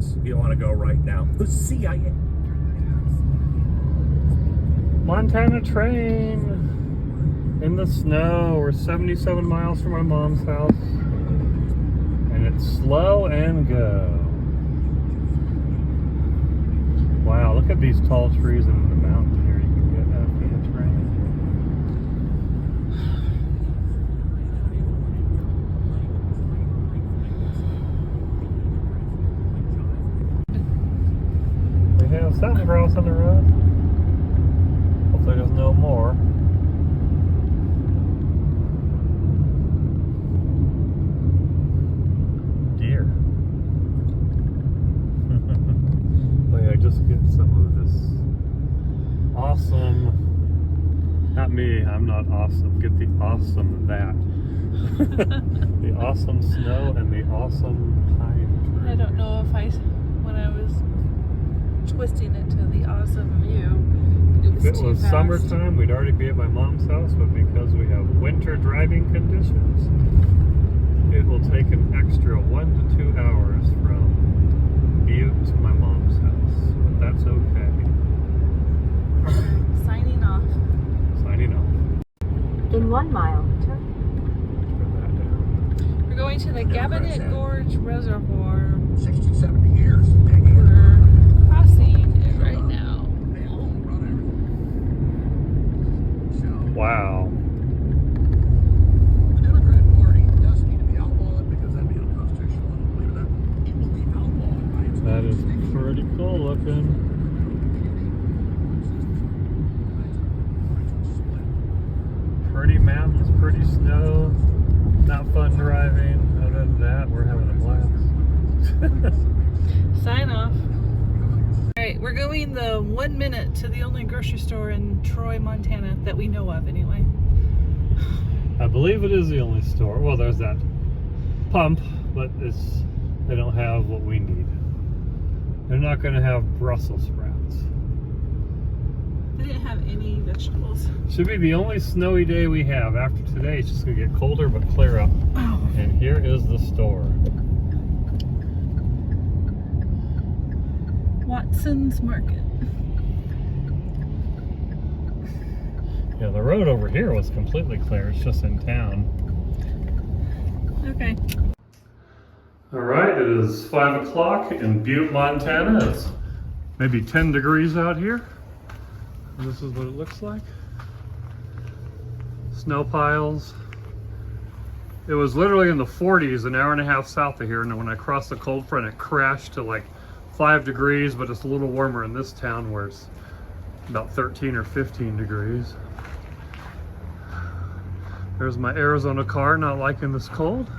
place you want to go right now. The CIA. Montana train in the snow. We're 77 miles from my mom's house. And it's slow and go. Wow, look at these tall trees in the mountain here. You can get after the train. We have something across on the road. Hopefully there's no more. Deer. Oh yeah, just get some of this awesome, not me, I'm not awesome, get the awesome that. The awesome snow and the awesome pine tree. I don't know if when I was twisting it to the awesome view, If it was summertime, we'd already be at my mom's house, but because we have winter driving conditions, it will take an extra 1 to 2 hours from Butte to my mom's house, but that's okay. Signing off. Signing off. In 1 mile, turn. Turn that down. We're going to the Gabinet Gorge Reservoir. 60, 70 years. We're crossing it right now. Wow. The Democrat Party does need to be outlawed because that'd be unconstitutional. I don't believe in that. It will be outlawed by its That is pretty cool looking. Pretty mountains, pretty snow. Not fun driving. Other than that, we're having a blast. Sign off. Alright, we're going the 1 minute to the only grocery store in Troy, Montana that we know of anyway. I believe it is the only store. Well, there's that pump, but they don't have what we need. They're not going to have Brussels sprouts. They didn't have any vegetables. Should be the only snowy day we have. After today, it's just going to get colder but clear up. Oh. And here is the store. Watson's Market. Yeah, the road over here was completely clear. It's just in town. Okay. All right, it is 5 o'clock in Butte, Montana. It's maybe 10 degrees out here. And this is what it looks like. Snow piles. It was literally in the 40s an hour and a half south of here, and when I crossed the cold front, it crashed to like 5 degrees, but it's a little warmer in this town where it's about 13 or 15 degrees. There's my Arizona car, not liking this cold.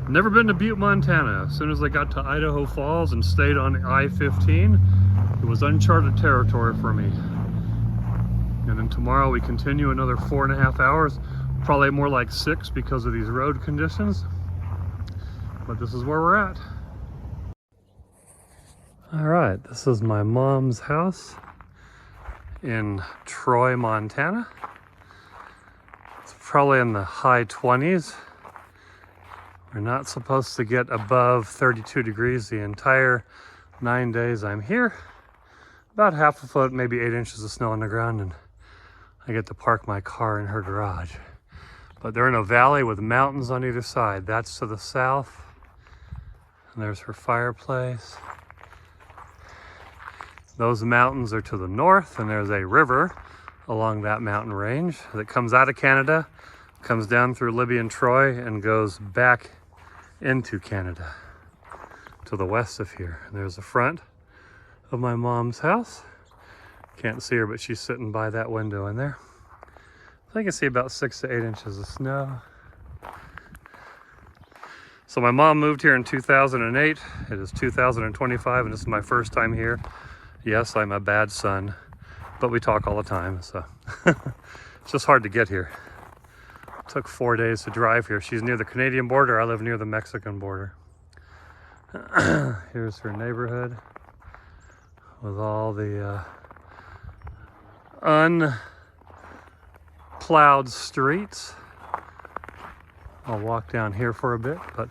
Never been to Butte, Montana. As soon as I got to Idaho Falls and stayed on I-15, it was uncharted territory for me. And then tomorrow we continue another 4.5 hours, probably more like 6 because of these road conditions. But this is where we're at. All right, this is my mom's house in Troy, Montana. It's probably in the high 20s. We're not supposed to get above 32 degrees the entire 9 days I'm here. About half a foot, maybe 8 inches of snow on the ground, and I get to park my car in her garage. But they're in a valley with mountains on either side. That's to the south, and there's her fireplace. Those mountains are to the north, and there's a river along that mountain range that comes out of Canada, comes down through Libby and Troy, and goes back into Canada to the west of here. And there's the front of my mom's house. Can't see her, but she's sitting by that window in there. I can see about 6 to 8 inches of snow. So my mom moved here in 2008. It is 2025, and this is my first time here. Yes, I'm a bad son, but we talk all the time, so it's just hard to get here. It took 4 days to drive here. She's near the Canadian border. I live near the Mexican border. Here's her neighborhood with all the unplowed streets. I'll walk down here for a bit, but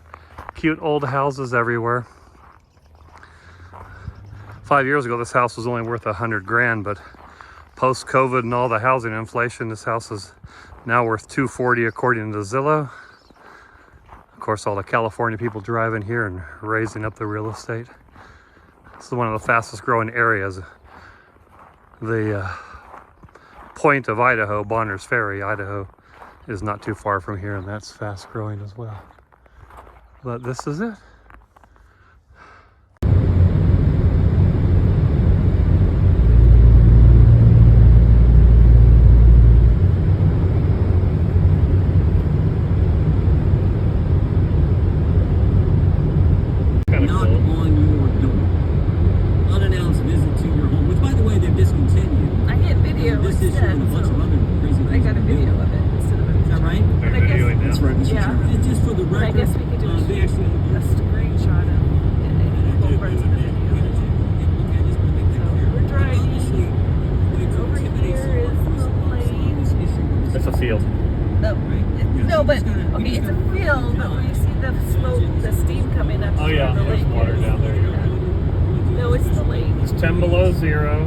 cute old houses everywhere. 5 years ago, this house was only worth 100 grand, but post-COVID and all the housing inflation, this house is now worth 240 according to Zillow. Of course, all the California people driving here and raising up the real estate. This is one of the fastest growing areas. The point of Idaho, Bonners Ferry, Idaho, is not too far from here, and that's fast growing as well. But this is it. Not on your door. Unannounced visit to your home, which by the way they've discontinued. I hit video This issue instead, and a bunch of other crazy things. I got a video of it instead of a Is that right? But I guess That's right. Mr. Yeah. Chairman. And just for the But I record, guess we could do they actually a screenshot of both parts of the video. So we're driving. Over here is the lake. It's a field. No, but okay, it's a field, but we see the smoke, the steam coming up. Oh yeah, from the there's lake. water down there. You're right. No, it's the lake. It's 10 below zero,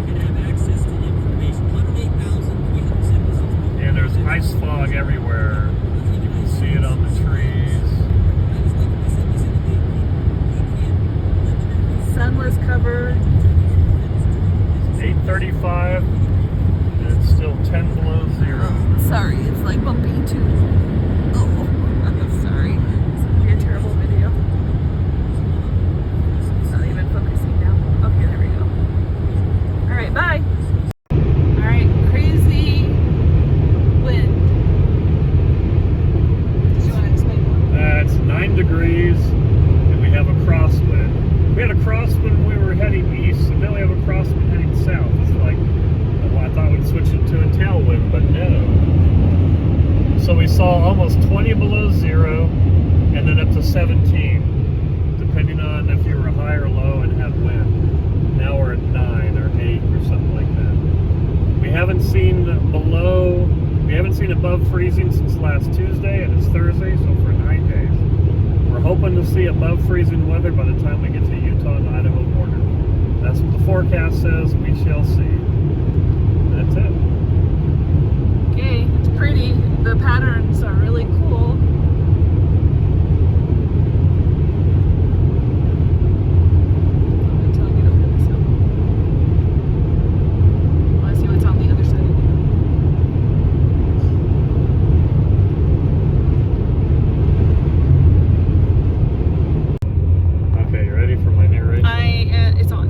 and there's ice fog everywhere. You can see it on the trees. Sunless cover. 8:35, and it's still 10 below zero. Sorry, it's like bumpy too. Oh, I'm sorry. It's a terrible video. It's not even focusing now. Okay, there we go. All right, bye. All right, crazy wind. Did you want to explain more? It's 9 degrees, and we have a crosswind. We had a crosswind when we were heading east, and now we have a crosswind heading south. It's like, well, I thought we'd switch it to a tailwind, but no. So we saw almost 20 below zero, and then up to 17, depending on if you were high or low and had wind. Now we're at 9 or 8 or something like that. We haven't seen above freezing since last Tuesday, and it's Thursday, so for 9 days. We're hoping to see above freezing weather by the time we get to Utah and Idaho border. That's what the forecast says. We shall see. That's it. Okay, it's pretty. The patterns are really cool. Until I get over this hill. I want to see what's on the other side of the hill. Okay, you ready for my narration? It's on.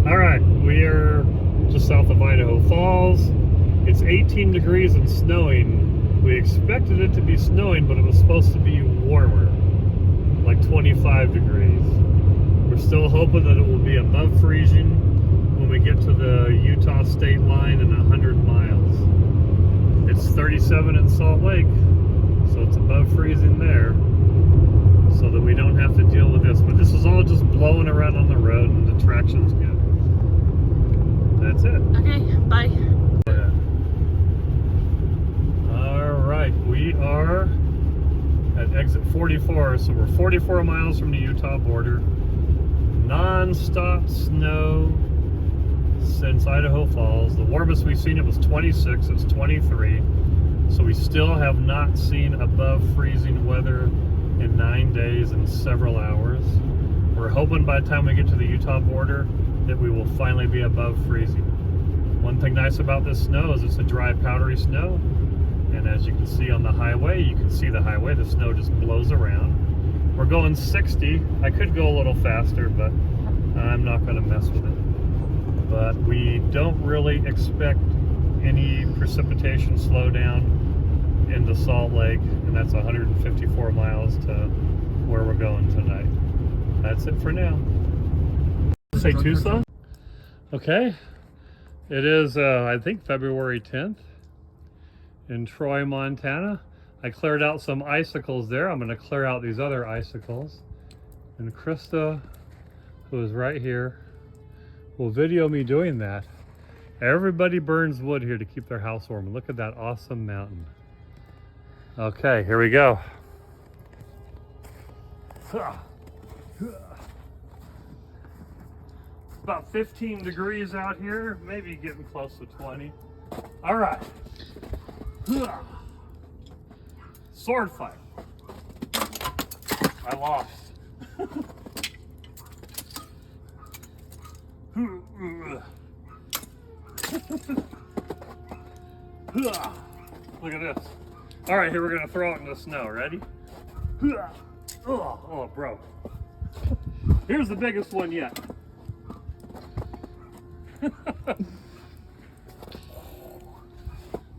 All right, we are just south of Idaho Falls. It's 18 degrees and snowing. We expected it to be snowing, but it was supposed to be warmer, like 25 degrees. We're still hoping that it will be above freezing when we get to the Utah state line in 100 miles. It's 37 in Salt Lake, so it's above freezing there, so that we don't have to deal with this. But this is all just blowing around on the road, and the traction's good. That's it. Okay, bye. Yeah. All right, we are at exit 44, so we're 44 miles from the Utah border. Non-stop snow since Idaho Falls. The warmest we've seen it was 26, it's 23. So we still have not seen above freezing weather in 9 days and several hours. We're hoping by the time we get to the Utah border that we will finally be above freezing. One thing nice about this snow is it's a dry, powdery snow. And as you can see on the highway, you can see the highway, the snow just blows around. We're going 60. I could go a little faster, but I'm not going to mess with it. But we don't really expect any precipitation slowdown into Salt Lake, and that's 154 miles to where we're going tonight. That's it for now. Say Tucson? Okay. It is, I think, February 10th in Troy, Montana. I cleared out some icicles there. I'm going to clear out these other icicles. And Krista, who is right here, will video me doing that. Everybody burns wood here to keep their house warm. Look at that awesome mountain. Okay, here we go. About 15 degrees out here, maybe getting close to 20. All right. Sword fight. I lost. Look at this. All right, here we're gonna throw it in the snow. Ready? Oh, it broke. Here's the biggest one yet.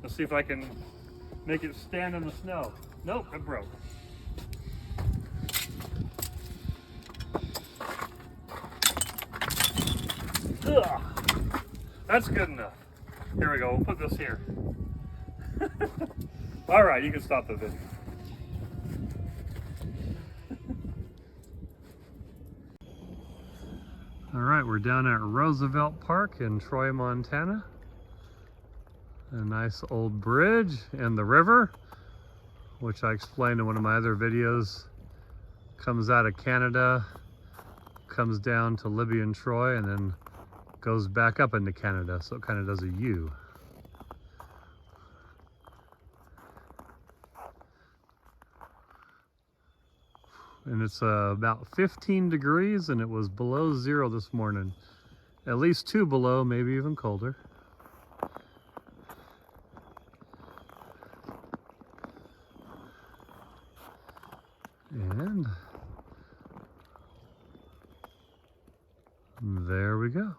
Let's see if I can make it stand in the snow. Nope, it broke. Ugh. That's good enough. Here we go, we'll put this here. All right, you can stop the video. All right, we're down at Roosevelt Park in Troy, Montana. A nice old bridge and the river, which I explained in one of my other videos, comes out of Canada, comes down to Libya and Troy, and then goes back up into Canada, so it kind of does a U. And it's about 15 degrees, and it was below 0 this morning. At least 2 below, maybe even colder. And there we go.